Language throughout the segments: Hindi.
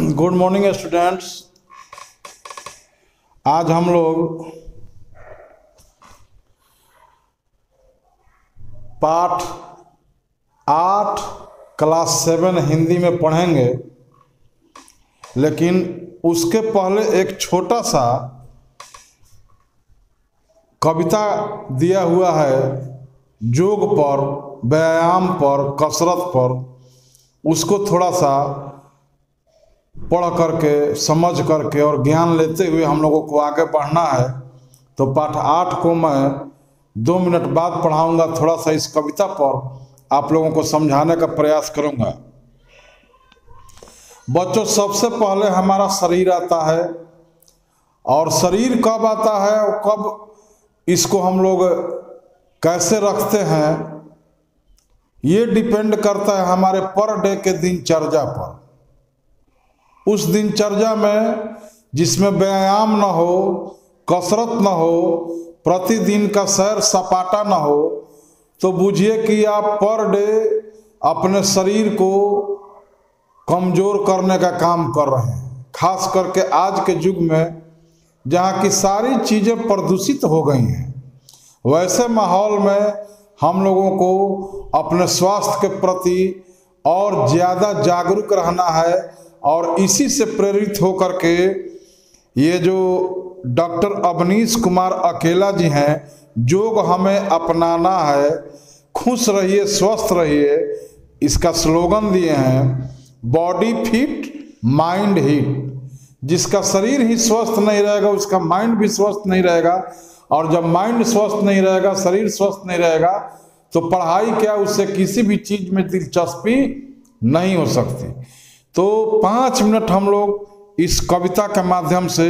Good morning students. आज हम लोग पाठ 8 क्लास 7 हिंदी में पढ़ेंगे, लेकिन उसके पहले एक छोटा सा कविता दिया हुआ है योग पर, व्यायाम पर, कसरत पर। उसको थोड़ा सा पढ़ करके, समझ करके और ज्ञान लेते हुए हम लोगों को आगे बढ़ना है। तो पाठ 8 को मैं 2 मिनट बाद पढ़ाऊंगा। थोड़ा सा इस कविता पर आप लोगों को समझाने का प्रयास करूंगा। बच्चों, सबसे पहले हमारा शरीर आता है, और शरीर कब आता है और कब इसको हम लोग कैसे रखते हैं, ये डिपेंड करता है हमारे पर डे के दिनचर्या पर। उस दिनचर्या में जिसमें व्यायाम न हो, कसरत न हो, प्रतिदिन का सैर सपाटा न हो, तो बुझिए कि आप पर डे अपने शरीर को कमज़ोर करने का काम कर रहे हैं। खास करके आज के युग में जहाँ की सारी चीज़ें प्रदूषित हो गई हैं, वैसे माहौल में हम लोगों को अपने स्वास्थ्य के प्रति और ज़्यादा जागरूक रहना है। और इसी से प्रेरित होकर के ये जो डॉक्टर अवनीश कुमार अकेला जी हैं, योग हमें अपनाना है, खुश रहिए, स्वस्थ रहिए, इसका स्लोगन दिए हैं, बॉडी फिट माइंड हिट। जिसका शरीर ही स्वस्थ नहीं रहेगा, उसका माइंड भी स्वस्थ नहीं रहेगा, और जब माइंड स्वस्थ नहीं रहेगा, शरीर स्वस्थ नहीं रहेगा, तो पढ़ाई क्या, उससे किसी भी चीज़ में दिलचस्पी नहीं हो सकती। तो 5 मिनट हम लोग इस कविता के माध्यम से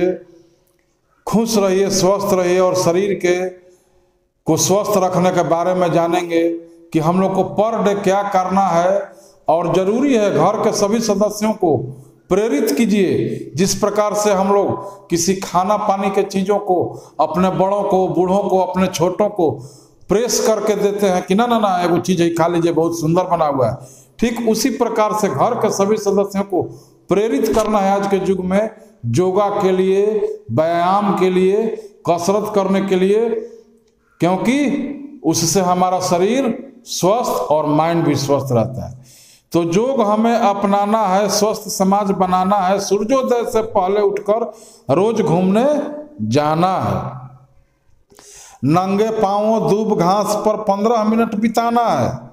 खुश रहिए, स्वस्थ रहिए और शरीर को स्वस्थ रखने के बारे में जानेंगे कि हम लोग को पर डे क्या करना है। और ज़रूरी है घर के सभी सदस्यों को प्रेरित कीजिए। जिस प्रकार से हम लोग किसी खाना पानी के चीज़ों को अपने बड़ों को, बूढ़ों को, अपने छोटों को प्रेस करके देते हैं कि ना ना ना एगो चीज़ है, खा लीजिए, बहुत सुंदर बना हुआ है। ठीक उसी प्रकार से घर के सभी सदस्यों को प्रेरित करना है आज के युग में योगा के लिए, व्यायाम के लिए, कसरत करने के लिए, क्योंकि उससे हमारा शरीर स्वस्थ और माइंड भी स्वस्थ रहता है। तो योग हमें अपनाना है, स्वस्थ समाज बनाना है। सूर्योदय से पहले उठकर रोज घूमने जाना है। नंगे पांवों दूब घास पर 15 मिनट बिताना है।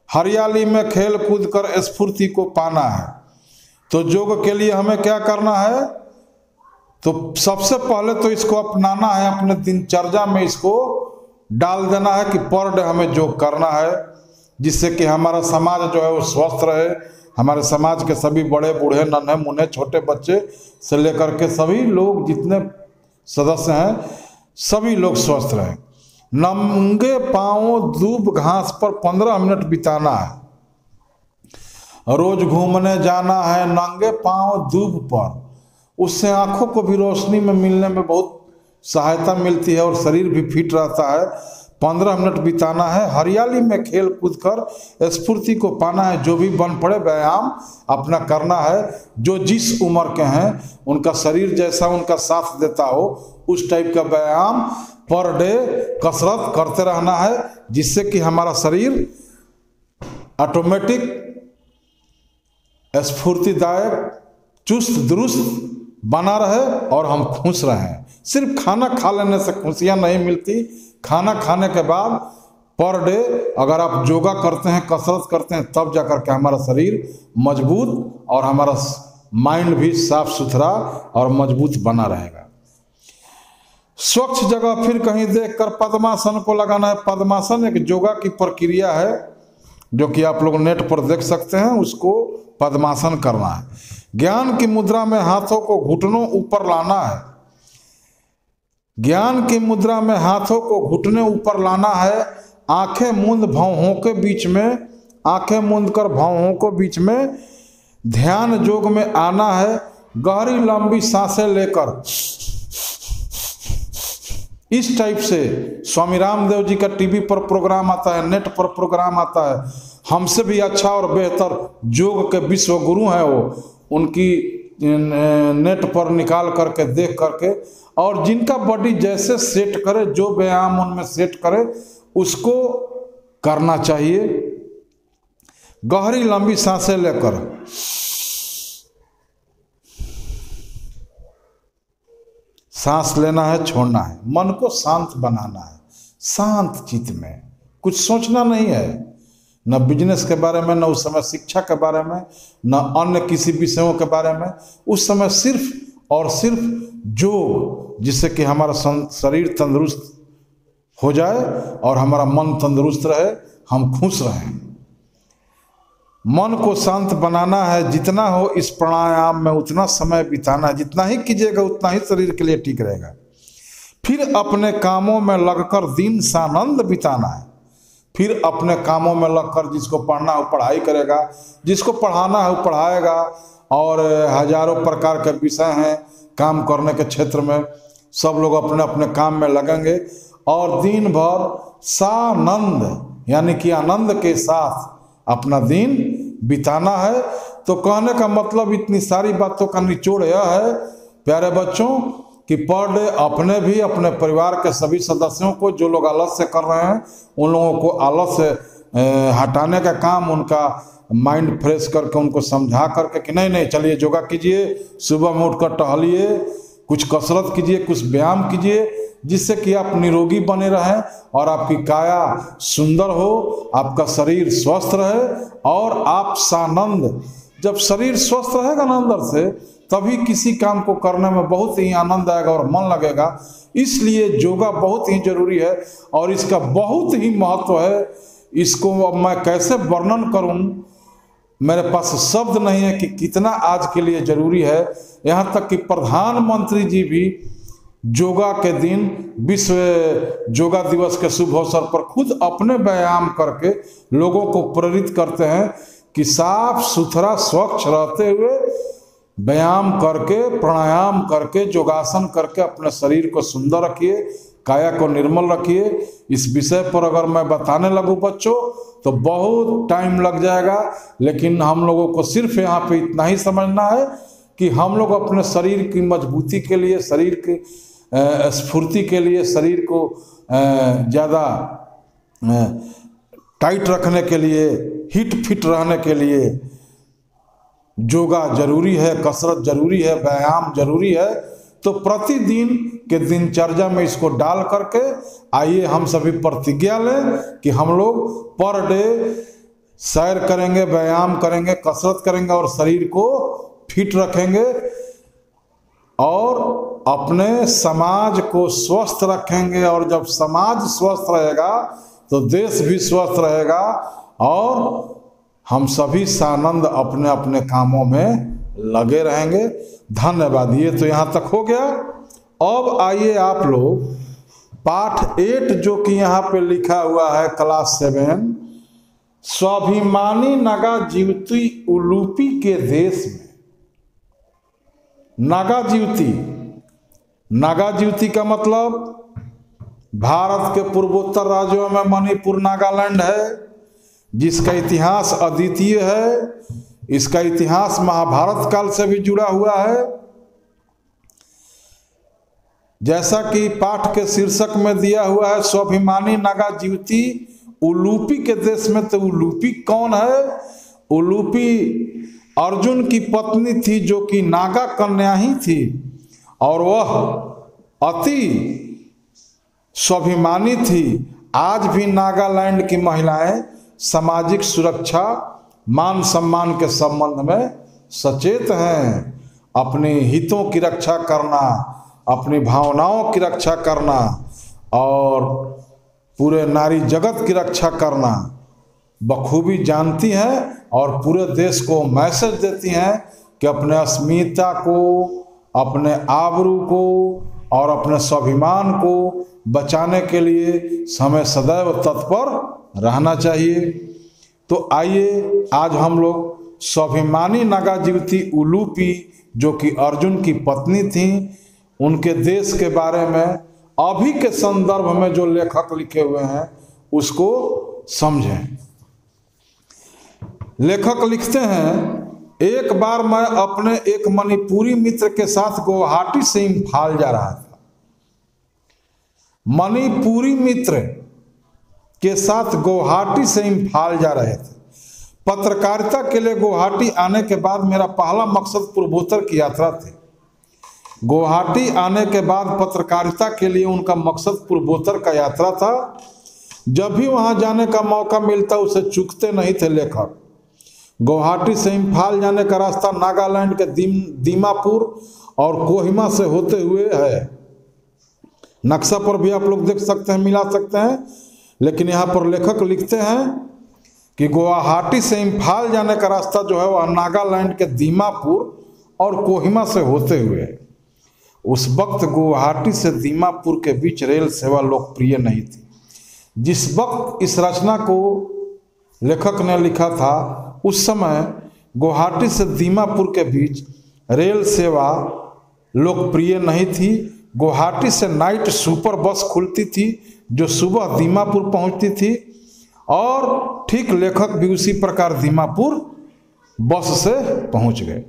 हरियाली में खेल कूद कर स्फूर्ति को पाना है। तो योग के लिए हमें क्या करना है? तो सबसे पहले तो इसको अपनाना है, अपने दिनचर्या में इसको डाल देना है कि पर डे हमें योग करना है, जिससे कि हमारा समाज जो है वो स्वस्थ रहे। हमारे समाज के सभी बड़े बूढ़े, नन्हे मुन्ने, छोटे बच्चे से लेकर के सभी लोग, जितने सदस्य हैं, सभी लोग स्वस्थ रहें। नंगे पांवों दूब घास पर 15 मिनट बिताना है। रोज घूमने जाना है नंगे पांव दूब पर। उससे आंखों को भी रोशनी में मिलने में बहुत सहायता मिलती है और शरीर भी फिट रहता है। 15 मिनट बिताना है। हरियाली में खेल कूद कर स्फूर्ति को पाना है। जो भी बन पड़े व्यायाम अपना करना है। जो जिस उम्र के हैं, उनका शरीर जैसा उनका साथ देता हो, उस टाइप का व्यायाम पर डे कसरत करते रहना है, जिससे कि हमारा शरीर ऑटोमेटिक स्फूर्तिदायक, चुस्त दुरुस्त बना रहे और हम खुश रहें। सिर्फ खाना खा लेने से खुशियाँ नहीं मिलती। खाना खाने के बाद पर डे अगर आप योगा करते हैं, कसरत करते हैं, तब जाकर के हमारा शरीर मजबूत और हमारा माइंड भी साफ सुथरा और मजबूत बना रहेगा। स्वच्छ जगह फिर कहीं देखकर पद्मासन को लगाना है। पद्मासन एक योगा की प्रक्रिया है, जो कि आप लोग नेट पर देख सकते हैं। उसको पद्मासन करना है। ज्ञान की मुद्रा में हाथों को घुटनों ऊपर लाना है। ज्ञान की मुद्रा में हाथों को घुटने ऊपर लाना है। आंखें मूंद भौहों के बीच में, आंखें मूंद कर भौहों को बीच में ध्यान योग में आना है। गहरी लंबी सांसें लेकर इस टाइप से स्वामी रामदेव जी का टीवी पर प्रोग्राम आता है, नेट पर प्रोग्राम आता है। हमसे भी अच्छा और बेहतर योग के विश्व गुरु हैं वो, उनकी नेट पर निकाल करके देख करके, और जिनका बॉडी जैसे सेट करे, जो व्यायाम उनमें सेट करे उसको करना चाहिए। गहरी लंबी सांसें लेकर सांस लेना है, छोड़ना है, मन को शांत बनाना है। शांत चित्त में कुछ सोचना नहीं है, न बिजनेस के बारे में, न उस समय शिक्षा के बारे में, न अन्य किसी विषयों के बारे में। उस समय सिर्फ और सिर्फ योग, जिससे कि हमारा शरीर तंदुरुस्त हो जाए और हमारा मन तंदुरुस्त रहे, हम खुश रहें। मन को शांत बनाना है, जितना हो इस प्राणायाम में उतना समय बिताना है। जितना ही कीजिएगा उतना ही शरीर के लिए ठीक रहेगा। फिर अपने कामों में लगकर दिन सानंद बिताना है। फिर अपने कामों में लगकर, जिसको पढ़ना हो पढ़ाई करेगा, जिसको पढ़ाना हो पढ़ाएगा, और हजारों प्रकार के विषय हैं काम करने के क्षेत्र में, सब लोग अपने अपने काम में लगेंगे और दिन भर सानंद यानी कि आनंद के साथ अपना दिन बिताना है। तो कहने का मतलब इतनी सारी बातों का निचोड़ यह है प्यारे बच्चों कि पर डे अपने भी, अपने परिवार के सभी सदस्यों को, जो लोग आलस्य कर रहे हैं उन लोगों को आलस्य हटाने का काम, उनका माइंड फ्रेश करके उनको समझा करके कि नहीं चलिए योगा कीजिए, सुबह में उठकर टहलिए, कुछ कसरत कीजिए, कुछ व्यायाम कीजिए, जिससे कि आप निरोगी बने रहें और आपकी काया सुंदर हो, आपका शरीर स्वस्थ रहे और आप सानंद। जब शरीर स्वस्थ रहेगा ना अंदर से, तभी किसी काम को करने में बहुत ही आनंद आएगा और मन लगेगा। इसलिए योगा बहुत ही जरूरी है और इसका बहुत ही महत्व है। इसको अब मैं कैसे वर्णन करूं, मेरे पास शब्द नहीं है कि कितना आज के लिए जरूरी है। यहाँ तक कि प्रधानमंत्री जी भी योगा के दिन, विश्व योगा दिवस के शुभ अवसर पर खुद अपने व्यायाम करके लोगों को प्रेरित करते हैं कि साफ सुथरा स्वच्छ रहते हुए व्यायाम करके, प्राणायाम करके, योगासन करके अपने शरीर को सुंदर रखिए, काया को निर्मल रखिए। इस विषय पर अगर मैं बताने लगूं बच्चों तो बहुत टाइम लग जाएगा, लेकिन हम लोगों को सिर्फ यहाँ पे इतना ही समझना है कि हम लोग अपने शरीर की मजबूती के लिए, शरीर की स्फूर्ति के लिए, शरीर को ज़्यादा टाइट रखने के लिए, हिट फिट रहने के लिए योगा जरूरी है, कसरत जरूरी है, व्यायाम जरूरी है। तो प्रतिदिन के दिनचर्या में इसको डाल करके आइए हम सभी प्रतिज्ञा लें कि हम लोग पर डे सैर करेंगे, व्यायाम करेंगे, कसरत करेंगे और शरीर को फिट रखेंगे और अपने समाज को स्वस्थ रखेंगे। और जब समाज स्वस्थ रहेगा तो देश भी स्वस्थ रहेगा और हम सभी सानंद अपने अपने कामों में लगे रहेंगे। धन्यवाद। ये तो यहाँ तक हो गया। अब आइए आप लोग पाठ 8 जो कि यहाँ पे लिखा हुआ है क्लास 7, स्वाभिमानी नागा जीवती उलूपी के देश में। नागा जीवती, नागा जीवती का मतलब भारत के पूर्वोत्तर राज्यों में मणिपुर नागालैंड है, जिसका इतिहास अद्वितीय है। इसका इतिहास महाभारत काल से भी जुड़ा हुआ है। जैसा कि पाठ के शीर्षक में दिया हुआ है, स्वाभिमानी नागा जीवती उलूपी के देश में। तो उलूपी कौन है? उलूपी अर्जुन की पत्नी थी, जो कि नागा कन्या ही थी और वह अति स्वाभिमानी थी। आज भी नागालैंड की महिलाएं सामाजिक सुरक्षा, मान सम्मान के संबंध में सचेत हैं। अपने हितों की रक्षा करना, अपनी भावनाओं की रक्षा करना और पूरे नारी जगत की रक्षा करना बखूबी जानती हैं और पूरे देश को मैसेज देती हैं कि अपने अस्मिता को, अपने आबरू को और अपने स्वाभिमान को बचाने के लिए हमें सदैव तत्पर रहना चाहिए। तो आइए आज हम लोग स्वाभिमानी नागा जीवती उलूपी, जो कि अर्जुन की पत्नी थी, उनके देश के बारे में अभी के संदर्भ में जो लेखक लिखे हुए हैं उसको समझें। लेखक लिखते हैं एक बार मैं अपने एक मणिपुरी मित्र के साथ गुवाहाटी से इम्फाल जा रहा था। मणिपुरी मित्र के साथ गुवाहाटी से इम्फाल जा रहे थे। पत्रकारिता के लिए गुवाहाटी आने के बाद मेरा पहला मकसद पूर्वोत्तर की यात्रा थी। गुवाहाटी आने के बाद पत्रकारिता के लिए उनका मकसद पूर्वोत्तर का यात्रा था। जब भी वहां जाने का मौका मिलता उसे चूकते नहीं थे लेखक। गुवाहाटी से इम्फाल जाने का रास्ता नागालैंड के दीमापुर और कोहिमा से होते हुए है। नक्शा पर भी आप लोग देख सकते हैं, मिला सकते हैं, लेकिन यहाँ पर लेखक लिखते हैं कि गुवाहाटी से इम्फाल जाने का रास्ता जो है वह नागालैंड के दीमापुर और कोहिमा से होते हुए है। उस वक्त गुवाहाटी से दीमापुर के बीच रेल सेवा लोकप्रिय नहीं थी। जिस वक्त इस रचना को लेखक ने लिखा था उस समय गुवाहाटी से दीमापुर के बीच रेल सेवा लोकप्रिय नहीं थी। गुवाहाटी से नाइट सुपर बस खुलती थी जो सुबह दीमापुर पहुंचती थी और ठीक लेखक भी उसी प्रकार दीमापुर बस से पहुंच गए।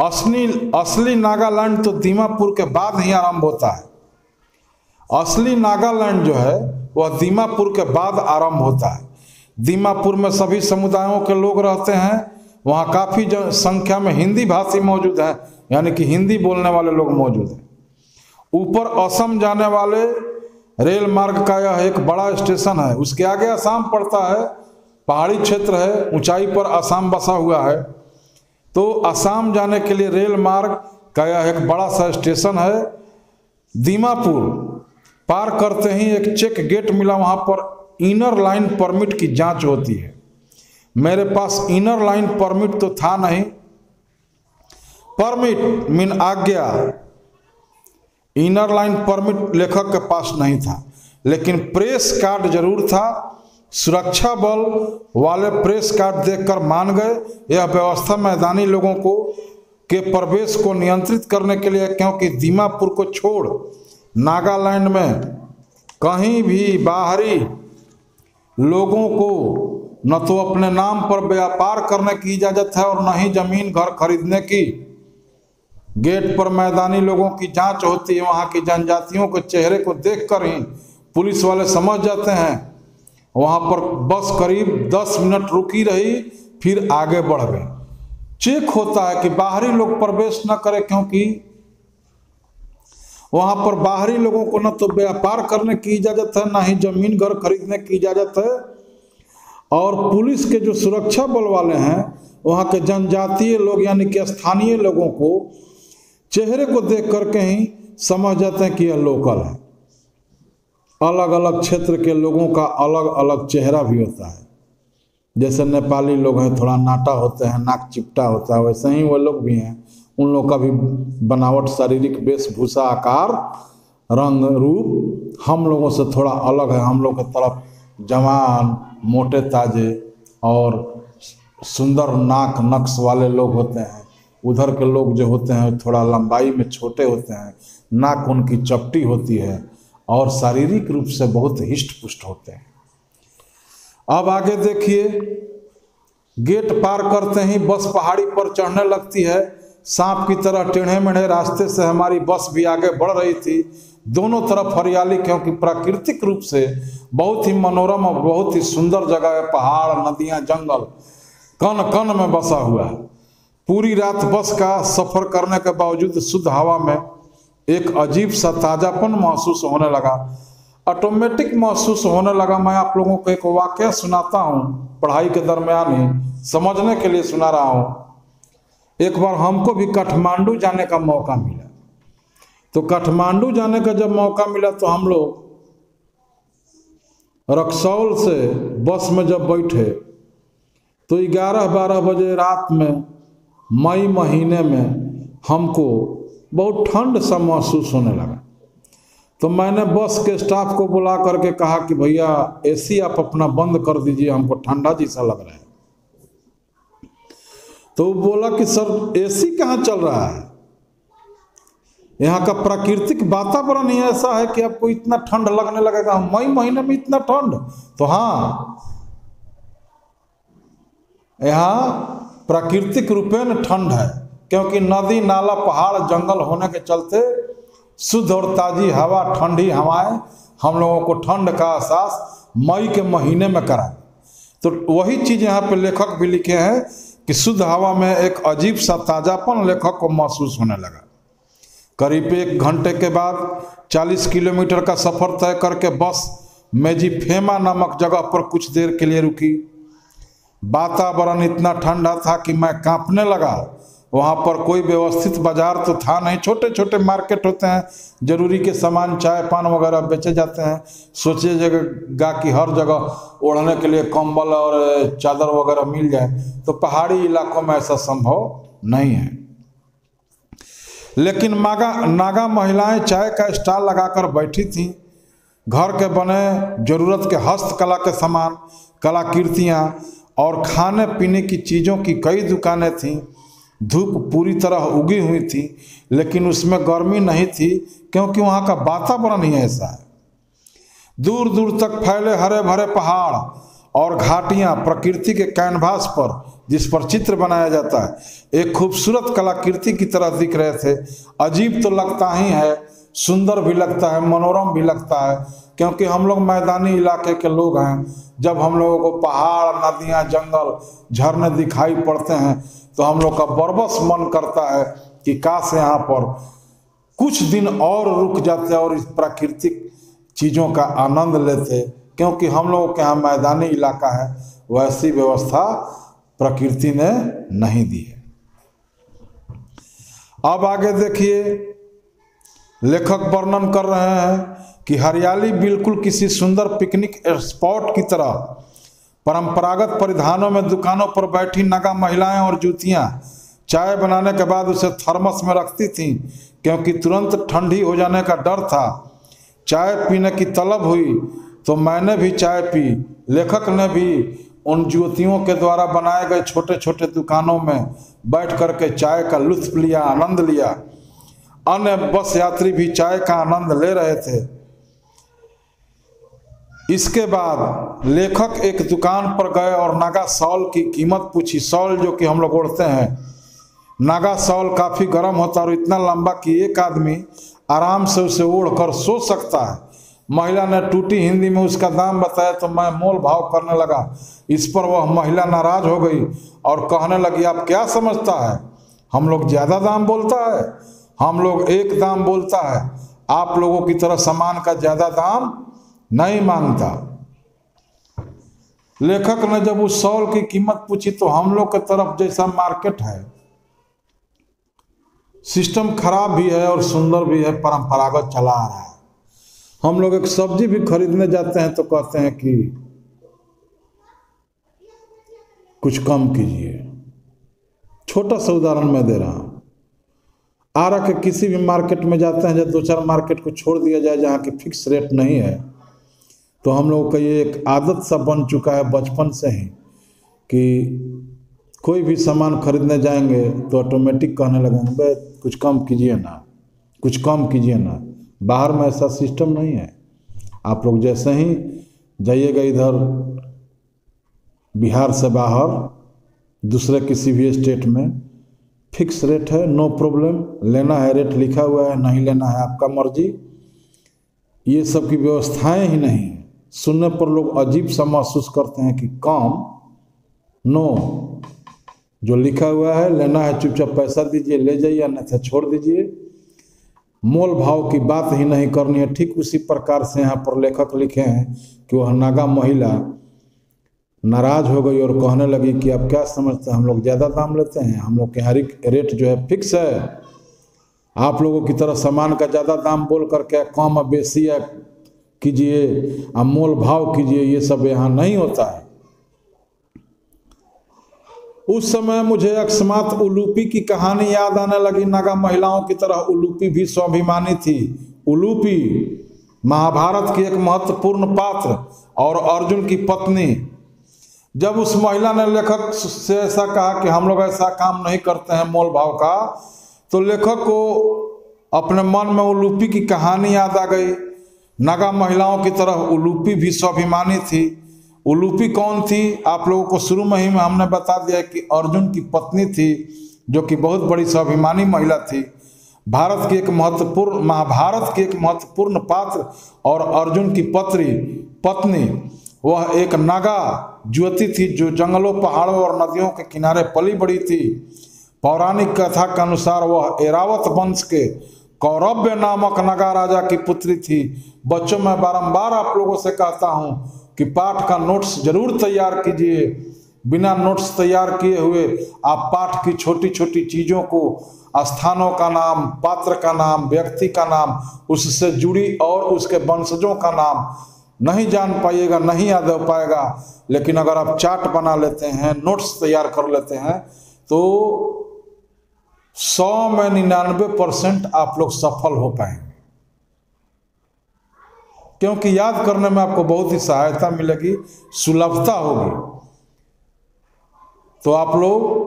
असली नागालैंड तो दीमापुर के बाद ही आरंभ होता है। असली नागालैंड जो है वह दीमापुर के बाद आरंभ होता है। दीमापुर में सभी समुदायों के लोग रहते हैं। वहाँ काफ़ी संख्या में हिंदी भाषी मौजूद हैं, यानी कि हिंदी बोलने वाले लोग मौजूद हैं। ऊपर असम जाने वाले रेल मार्ग का यह एक बड़ा स्टेशन है। उसके आगे असम पड़ता है, पहाड़ी क्षेत्र है, ऊंचाई पर असम बसा हुआ है। तो असम जाने के लिए रेल मार्ग का यह एक बड़ा सा स्टेशन है। दीमापुर पार करते ही एक चेक गेट मिला, वहाँ पर इनर लाइन परमिट की जांच होती है। मेरे पास इनर लाइन परमिट तो था नहीं, परमिट मीन आज्ञा, इनर लाइन परमिट लेखक के पास नहीं था, लेकिन प्रेस कार्ड जरूर था। सुरक्षा बल वाले प्रेस कार्ड देखकर मान गए। यह व्यवस्था मैदानी लोगों को के प्रवेश को नियंत्रित करने के लिए, क्योंकि दीमापुर को छोड़ नागालैंड में कहीं भी बाहरी लोगों को न तो अपने नाम पर व्यापार करने की इजाज़त है और न ही जमीन घर खरीदने की। गेट पर मैदानी लोगों की जांच होती है। वहाँ की जनजातियों के चेहरे को देखकर ही पुलिस वाले समझ जाते हैं। वहाँ पर बस करीब 10 मिनट रुकी रही, फिर आगे बढ़ गई। चेक होता है कि बाहरी लोग प्रवेश न करें, क्योंकि वहाँ पर बाहरी लोगों को न तो व्यापार करने की इजाज़त है, ना ही जमीन घर खरीदने की इजाज़त है। और पुलिस के जो सुरक्षा बल वाले हैं वहाँ के जनजातीय लोग यानी कि स्थानीय लोगों को चेहरे को देख करके ही समझ जाते हैं कि यह लोकल है। अलग अलग क्षेत्र के लोगों का अलग अलग चेहरा भी होता है। जैसे नेपाली लोग हैं, थोड़ा नाटा होते हैं, नाक चिपटा होता है, वैसे ही वो लोग भी हैं। उन लोग का भी बनावट, शारीरिक वेशभूषा, आकार, रंग, रूप हम लोगों से थोड़ा अलग है। हम लोग की तरफ जवान, मोटे ताजे और सुंदर नाक नक्श वाले लोग होते हैं। उधर के लोग जो होते हैं थोड़ा लंबाई में छोटे होते हैं, नाक उनकी चपटी होती है और शारीरिक रूप से बहुत हिष्ट पुष्ट होते हैं। अब आगे देखिए, गेट पार करते ही बस पहाड़ी पर चढ़ने लगती है। सांप की तरह टेढ़े मेढ़े रास्ते से हमारी बस भी आगे बढ़ रही थी। दोनों तरफ हरियाली, क्योंकि प्राकृतिक रूप से बहुत ही मनोरम और बहुत ही सुंदर जगह है। पहाड़, नदियां, जंगल कण कण में बसा हुआ है। पूरी रात बस का सफर करने के बावजूद शुद्ध हवा में एक अजीब सा ताजापन महसूस होने लगा, ऑटोमेटिक महसूस होने लगा। मैं आप लोगों को एक वाकया सुनाता हूँ, पढ़ाई के दरमियान ही समझने के लिए सुना रहा हूँ। एक बार हमको भी काठमांडू जाने का मौका मिला। तो काठमांडू जाने का जब मौका मिला तो हम लोग रक्सौल से बस में जब बैठे तो 11-12 बजे रात में मई महीने में हमको बहुत ठंड सा महसूस होने लगा। तो मैंने बस के स्टाफ को बुला करके कहा कि भैया एसी आप अपना बंद कर दीजिए, हमको ठंडा जैसा लग रहा है। तो बोला कि सर एसी कहाँ चल रहा है, यहाँ का प्राकृतिक वातावरण ही ऐसा है कि आपको इतना ठंड लगने लगेगा। मई महीने में इतना ठंड? तो हाँ, यहाँ प्राकृतिक रूपेण ठंड है, क्योंकि नदी नाला पहाड़ जंगल होने के चलते शुद्ध और ताज़ी हवा, ठंडी हवाएं हम लोगों को ठंड का एहसास मई के महीने में कराए। तो वही चीज़ यहाँ पे लेखक भी लिखे हैं कि शुद्ध हवा में एक अजीब सा ताज़ापन लेखक को महसूस होने लगा। करीब 1 घंटे के बाद 40 किलोमीटर का सफ़र तय करके बस मेजिफेमा नामक जगह पर कुछ देर के लिए रुकी। वातावरण इतना ठंडा था कि मैं कांपने लगा। वहाँ पर कोई व्यवस्थित बाजार तो था नहीं, छोटे छोटे मार्केट होते हैं, जरूरी के सामान चाय पान वगैरह बेचे जाते हैं। सोचिएगा कि हर जगह ओढ़ने के लिए कंबल और चादर वगैरह मिल जाए, तो पहाड़ी इलाकों में ऐसा संभव नहीं है। लेकिन नागा महिलाएं चाय का स्टॉल लगाकर बैठी थीं। घर के बने जरूरत के हस्तकला के सामान, कलाकृतियाँ और खाने पीने की चीज़ों की कई दुकानें थीं। धूप पूरी तरह उगी हुई थी, लेकिन उसमें गर्मी नहीं थी, क्योंकि वहाँ का वातावरण ही ऐसा है। दूर दूर तक फैले हरे भरे पहाड़ और घाटियाँ प्रकृति के कैनवास पर, जिस पर चित्र बनाया जाता है, एक खूबसूरत कलाकृति की तरह दिख रहे थे। अजीब तो लगता ही है, सुंदर भी लगता है, मनोरम भी लगता है, क्योंकि हम लोग मैदानी इलाके के लोग हैं। जब हम लोगों को पहाड़, नदियाँ, जंगल, झरने दिखाई पड़ते हैं तो हम लोग का बरबस मन करता है कि काश यहाँ पर कुछ दिन और रुक जाते और इस प्राकृतिक चीज़ों का आनंद लेते, क्योंकि हम लोगों के यहाँ मैदानी इलाका है, वैसी व्यवस्था प्रकृति ने नहीं दी है। अब आगे देखिए, लेखक वर्णन कर रहे हैं कि हरियाली बिल्कुल किसी सुंदर पिकनिक स्पॉट की तरह। परंपरागत परिधानों में दुकानों पर बैठी नागा महिलाएं और जूतियां चाय बनाने के बाद उसे थर्मस में रखती थीं, क्योंकि तुरंत ठंडी हो जाने का डर था। चाय पीने की तलब हुई तो मैंने भी चाय पी। लेखक ने भी उन ज्योतियों के द्वारा बनाए गए छोटे छोटे दुकानों में बैठ कर के चाय का लुत्फ लिया, आनंद लिया। अन्य बस यात्री भी चाय का आनंद ले रहे थे। इसके बाद लेखक एक दुकान पर गए और नागा शॉल की कीमत पूछी। शॉल जो कि हम लोग ओढ़ते हैं, नागा शॉल काफ़ी गर्म होता है और इतना लंबा कि एक आदमी आराम से उसे ओढ़कर सो सकता है। महिला ने टूटी हिंदी में उसका दाम बताया तो मैं मोल भाव करने लगा। इस पर वह महिला नाराज हो गई और कहने लगी, आप क्या समझता है, हम लोग ज़्यादा दाम बोलता है? हम लोग एक दाम बोलता है, आप लोगों की तरह सामान का ज़्यादा दाम नहीं मांगता। लेखक ने जब उस शॉल की कीमत पूछी तो हम लोग के तरफ जैसा मार्केट है, सिस्टम खराब भी है और सुंदर भी है, परंपरागत चला आ रहा है। हम लोग एक सब्जी भी खरीदने जाते हैं तो कहते हैं कि कुछ कम कीजिए। छोटा सा उदाहरण मैं दे रहा हूँ। आरा के किसी भी मार्केट में जाते हैं, जब 2-4 मार्केट को छोड़ दिया जाए जहाँ की फिक्स रेट नहीं है, तो हम लोगों का ये एक आदत सा बन चुका है बचपन से ही कि कोई भी सामान खरीदने जाएंगे तो ऑटोमेटिक कहने लगेंगे, भाई कुछ कम कीजिए ना, कुछ कम कीजिए ना। बाहर में ऐसा सिस्टम नहीं है। आप लोग जैसे ही जाइएगा इधर बिहार से बाहर दूसरे किसी भी स्टेट में, फिक्स रेट है, नो प्रॉब्लम। लेना है रेट लिखा हुआ है, नहीं लेना है आपका मर्जी। ये सब की व्यवस्थाएं ही नहीं है। सुनने पर लोग अजीब सा महसूस करते हैं कि कम, नो, जो लिखा हुआ है लेना है चुपचाप पैसा दीजिए, ले जाइए, अन्यथा छोड़ दीजिए। मोल भाव की बात ही नहीं करनी है। ठीक उसी प्रकार से यहाँ पर लेखक लिखे हैं कि वह नागा महिला नाराज हो गई और कहने लगी कि आप क्या समझते हैं, हम लोग ज़्यादा दाम लेते हैं, हम लोग के हर एक रेट जो है फिक्स है। आप लोगों की तरह सामान का ज़्यादा दाम बोल करके कम और बेसी कीजिए, आप मोल भाव कीजिए, ये सब यहाँ नहीं होता है। उस समय मुझे अकस्मात उलूपी की कहानी याद आने लगी। नागा महिलाओं की तरह उलूपी भी स्वाभिमानी थी। उलूपी महाभारत की एक महत्वपूर्ण पात्र और अर्जुन की पत्नी। जब उस महिला ने लेखक से ऐसा कहा कि हम लोग ऐसा काम नहीं करते हैं मोल भाव का, तो लेखक को अपने मन में उलूपी की कहानी याद आ गई। नागा महिलाओं की तरह उलूपी भी स्वाभिमानी थी। उलूपी कौन थी? आप लोगों को शुरू में ही में हमने बता दिया कि अर्जुन की पत्नी थी, जो कि बहुत बड़ी स्वाभिमानी महिला थी। भारत की एक महत्वपूर्ण महाभारत की एक महत्वपूर्ण पात्र और अर्जुन की पत्नी वह एक नागा युवती थी, जो जंगलों, पहाड़ों और नदियों के किनारे पली बड़ी थी। पौराणिक कथा के अनुसार वह ऐरावत वंश के कौरव्य नामक नागा राजा की पुत्री थी। बच्चों, मैं बारंबार आप लोगों से कहता हूं कि पाठ का नोट्स जरूर तैयार कीजिए। बिना नोट्स तैयार किए हुए आप पाठ की छोटी छोटी चीज़ों को, स्थानों का नाम, पात्र का नाम, व्यक्ति का नाम, उससे जुड़ी और उसके वंशजों का नाम नहीं जान पाइएगा, नहीं याद हो पाएगा। लेकिन अगर आप चार्ट बना लेते हैं, नोट्स तैयार कर लेते हैं, तो 100 में 99% आप लोग सफल हो पाएंगे, क्योंकि याद करने में आपको बहुत ही सहायता मिलेगी, सुलभता होगी। तो आप लोग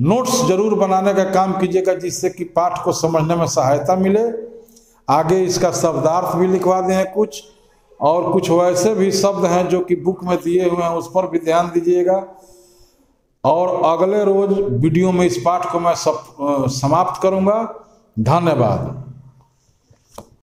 नोट्स जरूर बनाने का काम कीजिएगा, जिससे कि पाठ को समझने में सहायता मिले। आगे इसका शब्दार्थ भी लिखवा दें कुछ, और कुछ वैसे भी शब्द हैं जो कि बुक में दिए हुए हैं, उस पर भी ध्यान दीजिएगा। और अगले रोज वीडियो में इस पाठ को मैं समाप्त करूंगा। धन्यवाद।